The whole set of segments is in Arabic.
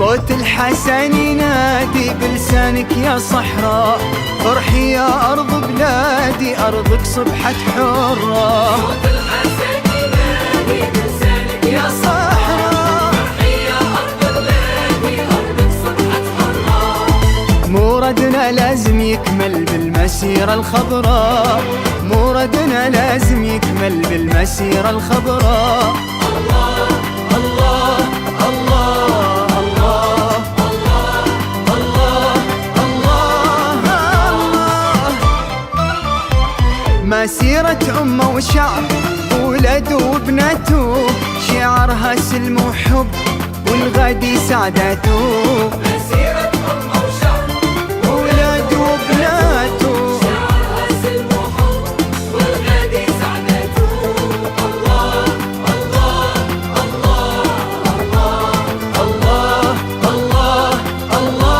صوت الحسن ينادي بلسانك يا صحراء، فرحي يا أرض بلادي أرضك صبحت حرة. صوت الحسن ينادي بلسانك يا صحراء، فرحي يا أرض بلادي أرضك صبحت حرة. موردنا لازم يكمل بالمسيرة الخضراء، موردنا لازم يكمل بالمسيرة الخضراء. الله الله الله الله الله الله الله. مسيرة أمة وشعب ولد وبنته، شعارها سلم وحب والغد سعادته. مسيرة أمة وشعب ولد وبنته، شعارها سلم وحب والغد سعادته. الله الله الله الله الله الله الله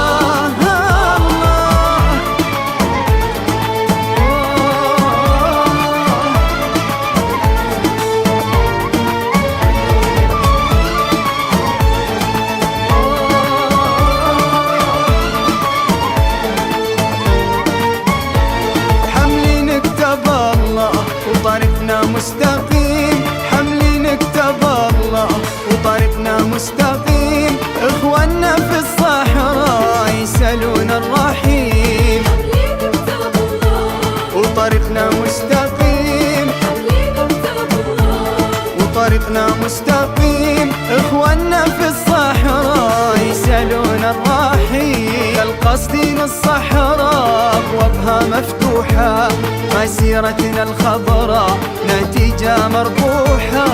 حملين كتاب الله وطريقنا مستقيم، حملين كتاب الله وطريقنا مستقيم. اخواننا في الصحراء يسألون الرحيم، حملين كتاب الله وطريقنا مستقيم، حملين كتاب الله وطريقنا مستقيم. اخواننا في الصحراء يسألون الرحيم، القصدين الصحراء ابوابها مفتوحة، مسيرتنا الخضراء نتيجة مربوحة.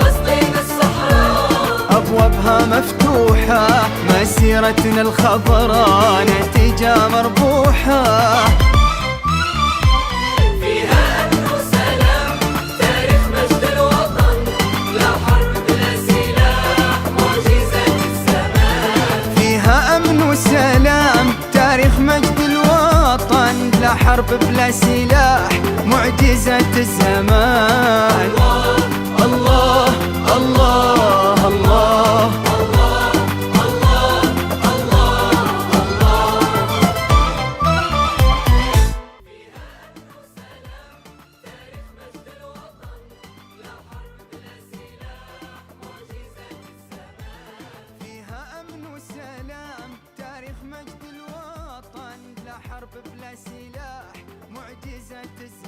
قصدين الصحراء ابوابها مفتوحة، مسيرتنا الخضراء نتيجة مربوحة. فيها أمن وسلام تاريخ مجد الوطن، لا حرب بلا سلاح معجزة الزمان. فيها أمن وسلام تاريخ مجد الوطن، لا حرب بلا سلاح معجزة الزمان. الله الله الله فيها أمن وسلام تاريخ مجد الوطن، لا حرب بلا سلاح معجزة الزمان.